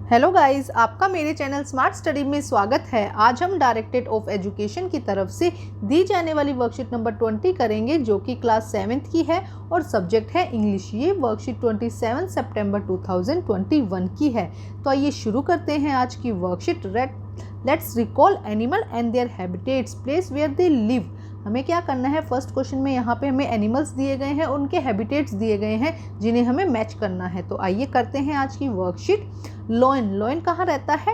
Hello guys, आपका मेरे channel smart study में स्वागत है। आज हम डायरेक्टरेट ऑफ एजुकेशन की तरफ से दी जाने वाली वर्कशीट नंबर 20 करेंगे, जो कि क्लास 7th की है और सब्जेक्ट है इंग्लिश। ये वर्कशीट 27 सितंबर 2021 की है। तो आइए शुरू करते हैं आज की worksheet. Let's recall animal and their habitats, place where they live. हमें क्या करना है, फर्स्ट क्वेश्चन में यहाँ पे हमें एनिमल्स दिए गए हैं, उनके हैबिटेट्स दिए गए हैं जिन्हें हमें मैच करना है। तो आइए करते हैं आज की वर्कशीट। लॉयन कहाँ रहता है?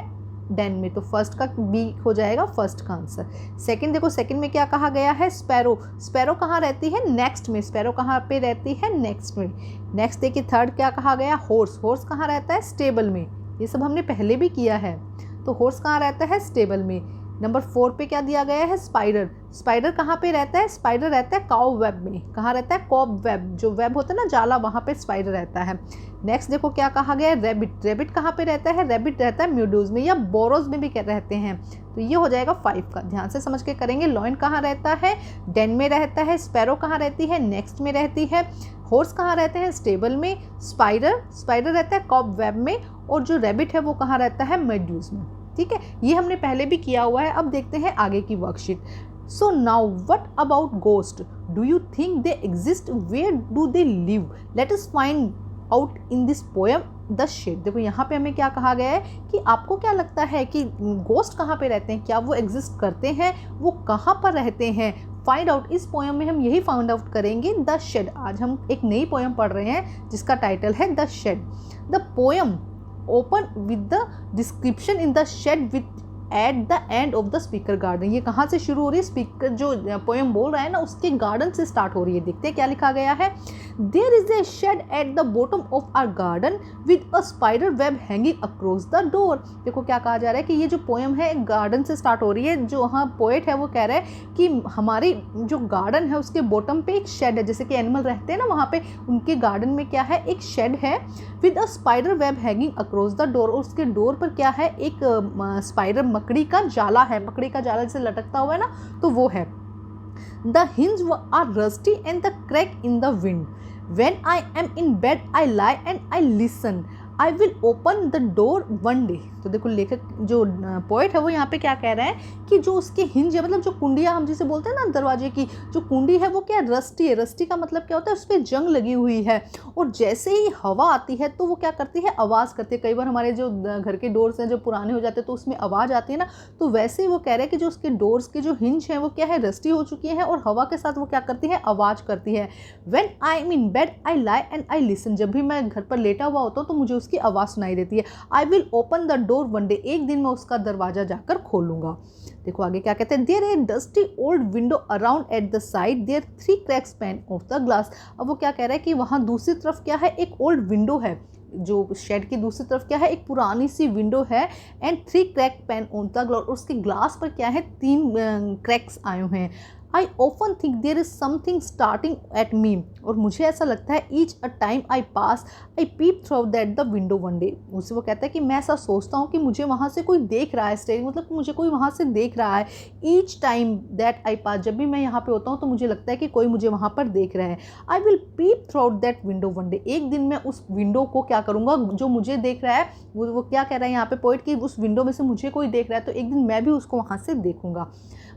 डेन में। तो फर्स्ट का बी हो जाएगा फर्स्ट का आंसर। सेकंड देखो, सेकंड में क्या कहा गया है? स्पैरो कहाँ रहती है? नेक्स्ट में। स्पैरो कहाँ पे रहती है? नेक्स्ट में। नेक्स्ट देखिए, थर्ड क्या कहा गया? हॉर्स कहाँ रहता है? स्टेबल में। ये सब हमने पहले भी किया है। तो हॉर्स कहाँ रहता है? स्टेबल में। नंबर 4 पे क्या दिया गया है? स्पाइडर कहाँ पे रहता है? स्पाइडर रहता है काउ वेब में। कहाँ रहता है? कॉब वेब, जो वेब होता है ना जाला, वहाँ पे स्पाइडर रहता है। नेक्स्ट देखो क्या कहा गया है? रैबिट कहाँ पे रहता है? रैबिट रहता है म्यूडोज में या बोरोज में भी रहते हैं। तो ये हो जाएगा 5 का। ध्यान से समझ के करेंगे। लॉयन कहाँ रहता है? डेन में रहता है। स्पैरो कहाँ रहती है? नेक्स्ट में रहती है। हॉर्स कहाँ रहते हैं? स्टेबल में। स्पाइडर रहता है कॉब वेब में। और जो रैबिट है वो कहाँ रहता है? मेड्यूज में। ठीक है, ये हमने पहले भी किया हुआ है। अब देखते हैं आगे की worksheet. So now what about ghost? Do you think they exist? Where do they live? Let us find out in this poem the shed. देखो यहाँ पे हमें क्या कहा गया है कि आपको क्या लगता है कि गोस्ट कहाँ पे रहते हैं, क्या वो एग्जिस्ट करते हैं, वो कहाँ पर रहते हैं? Find out. इस पोएम में हम यही फाइंड आउट करेंगे। The shed. आज हम एक नई पोएम पढ़ रहे हैं जिसका टाइटल है the shed. The poem open with the description in the shed with at the end of the speaker garden. ये कहाँ से शुरू हो रही है? स्पीकर जो पोएम बोल रहा है ना, उसके गार्डन से स्टार्ट हो रही है। देखते हैं क्या लिखा गया है। There is a shed at the bottom of our garden with a spider web hanging across the door. देखो क्या कहा जा रहा है कि ये जो पोएम है गार्डन से स्टार्ट हो रही है। जो हाँ पोएट है वो कह रहा है कि हमारी जो गार्डन है उसके बॉटम पे एक शेड है, जैसे कि एनिमल रहते हैं ना, वहाँ पे उनके गार्डन में क्या है? एक शेड है with a spider web hanging across the door. और उसके डोर पर क्या है? एक स्पाइडर मकड़ी का जाला है। मकड़ी का जाला जैसे लटकता हुआ है ना, तो वो है। The hinge are rusty and the crack in the wind. When I am in bed, I lie and I listen. I will open the door one day. तो देखो लेखक जो पोएट है वो यहाँ पे क्या कह रहा है कि जो उसके हिंज है, मतलब जो कुंडियाँ हम जिसे बोलते हैं ना दरवाजे की, जो कुंडी है वो क्या रस्टी है। रस्टी का मतलब क्या होता है? उस पर जंग लगी हुई है। और जैसे ही हवा आती है तो वो क्या करती है? आवाज़ करती है। कई बार हमारे जो घर के डोर्स हैं जो पुराने हो जाते हैं तो उसमें आवाज़ आती है ना, तो वैसे ही वो कह रहे हैं कि जो उसके डोर्स के जो हिंज हैं वो क्या है? रस्टी हो चुकी है और हवा के साथ वो क्या करती है? आवाज़ करती है। When I am in bed, I lie and I listen. जब भी मैं घर पर लेटा हुआ होता हूँ तो मुझे उसकी आवाज़ सुनाई देती है। I will open the door one day. एक दिन मैं उसका दरवाजा जाकर खोलूंगा। देखो आगे क्या कहते हैं। There a dusty old window around at the side. There 3 cracks span of the glass. अब वो क्या कह रहा है कि वहाँ दूसरी तरफ क्या है? एक ओल्ड विंडो है। जो शेड की दूसरी तरफ क्या है? एक पुरानी सी विंडो है। And 3 crack pane on the glass. उसके ग्लास पर क्या है? 3 क्रैक्स आए हुए हैं। I often think there is something staring at me. और मुझे ऐसा लगता है each a time I pass I peep through that the window one day. उससे वो कहता है कि मैं ऐसा सोचता हूँ कि मुझे वहाँ से कोई देख रहा है। स्टेरिंग मतलब मुझे कोई वहाँ से देख रहा है। ईच टाइम दैट आई पास, जब भी मैं यहाँ पे होता हूँ तो मुझे लगता है कि कोई मुझे वहाँ पर देख रहा है। I will pep through that window one day. एक दिन मैं उस विंडो को क्या करूँगा? जो मुझे देख रहा है वो क्या कह रहा है यहाँ पे पोइट कि उस विंडो में से मुझे कोई देख रहा है, तो एक दिन मैं भी उसको वहाँ से देखूंगा।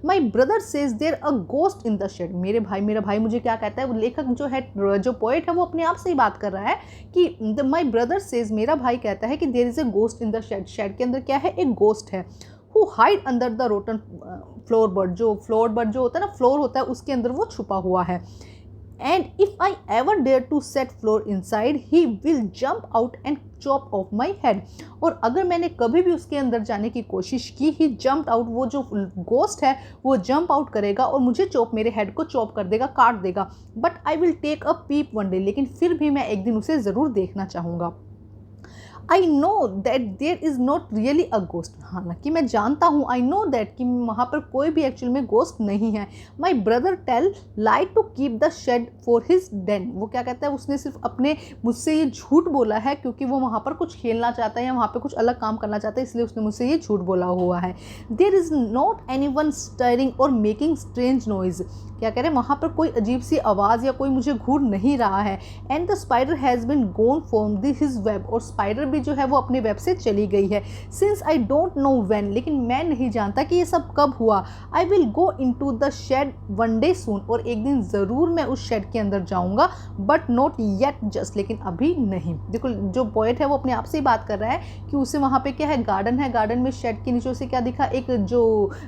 My brother says there a ghost in the shed. मेरा भाई मुझे क्या कहता है? लेखक जो है, जो पोएट है, वो अपने आप से ही बात कर रहा है कि माई ब्रदर सेज, मेरा भाई कहता है कि there is a ghost in the shed. Shed के अंदर क्या है? एक गोस्ट है। Who hide under the rotten फ्लोरबर्ड। जो फ्लोरबर्ड जो होता है ना, फ्लोर होता है, उसके अंदर वो छुपा हुआ है। And if I ever dare to set floor inside, he will jump out and chop off my head. और अगर मैंने कभी भी उसके अंदर जाने की कोशिश की, he jumped out, वो जो गोस्ट है वो जंप आउट करेगा और मुझे मेरे हेड को चॉप कर देगा, काट देगा। But I will take a peep one day. लेकिन फिर भी मैं एक दिन उसे ज़रूर देखना चाहूँगा। I know that there is not really a ghost. हालांकि मैं जानता हूँ, आई नो दैट कि वहाँ पर कोई भी एक्चुअल में गोस्ट नहीं है। My brother tell lie to keep the shed for his den. वो क्या कहता है? उसने सिर्फ अपने मुझसे ये झूठ बोला है क्योंकि वो वहाँ पर कुछ खेलना चाहता है या वहाँ पर कुछ अलग काम करना चाहता है, इसलिए उसने मुझसे ये झूठ बोला हुआ है। There is not any one stirring or making strange noise. क्या कह रहे हैं? वहाँ पर कोई अजीब सी आवाज़ या कोई मुझे घूर नहीं रहा है। And the spider has been gone from his web. और स्पाइडर भी अभी जो है वो अपने वेब से चली गई है। Since I don't know when, लेकिन मैं नहीं जानता कि ये सब कब हुआ। I will go into the shade one day सून, और एक दिन ज़रूर मैं उस शेड के अंदर जाऊंगा, बट नॉट येट जस्ट, लेकिन अभी नहीं। देखो जो पोएट है वो अपने आप से ही बात कर रहा है कि उसे वहाँ पे क्या है, गार्डन है, गार्डन में शेड के नीचे से क्या दिखा, एक जो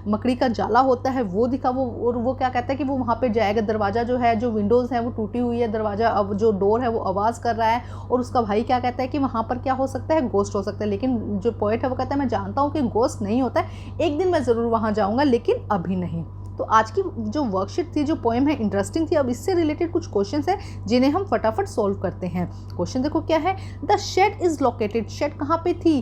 मकड़ी का जाला होता है वो दिखा, वो और वो क्या कहता है कि वो वहाँ पे जाएगा। दरवाज़ा जो है, जो विंडोज़ है वो टूटी हुई है, दरवाज़ा अब जो डोर है वो आवाज़ कर रहा है, और उसका भाई क्या कहता है कि वहाँ पर क्या हो सकता है, गोस्ट हो सकता है। लेकिन जो पोएट है वो कहता है मैं जानता हूँ कि गोस्ट नहीं होता है, एक दिन मैं ज़रूर वहाँ जाऊँगा, लेकिन अभी नहीं। तो आज की जो वर्कशीट थी, जो पोएम है, इंटरेस्टिंग थी। अब इससे रिलेटेड कुछ क्वेश्चंस हैं जिन्हें हम फटाफट सॉल्व करते हैं। क्वेश्चन देखो क्या है, the shed is located, shed कहाँ पे थी,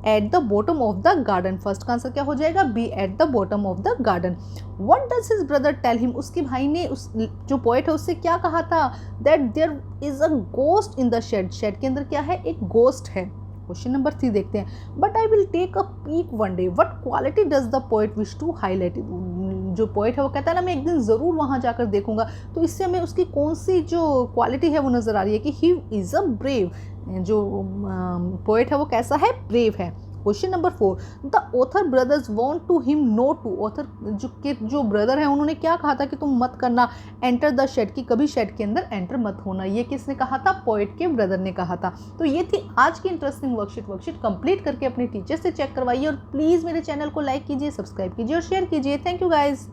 at the bottom of the garden. First का आंसर क्या हो जाएगा, B, at the bottom of the garden. What does his brother tell him, उसके भाई ने उस जो पोएट है उससे क्या कहा था, that there is a ghost in the shed, shed के अंदर क्या है, एक गोस्ट है। क्वेश्चन नंबर 3 देखते हैं, but I will take a peek one day, what quality does the poet wish to highlight. जो पोएट है वो कहता है ना मैं एक दिन ज़रूर वहाँ जाकर देखूंगा, तो इससे हमें उसकी कौन सी जो क्वालिटी है वो नज़र आ रही है कि ही इज़ अ ब्रेव। जो पोएट है वो कैसा है, ब्रेव है। Question number 4, the author brothers want to him know to, author जो ब्रदर है उन्होंने क्या कहा था कि तुम मत करना एंटर द शेड, की कभी शेड के अंदर एंटर मत होना। ये किसने कहा था, पोएट के ब्रदर ने कहा था। तो ये थी आज की इंटरेस्टिंग वर्कशीट कंप्लीट करके अपने टीचर से चेक करवाइए, और प्लीज़ मेरे चैनल को लाइक कीजिए, सब्सक्राइब कीजिए और शेयर कीजिए। Thank you guys.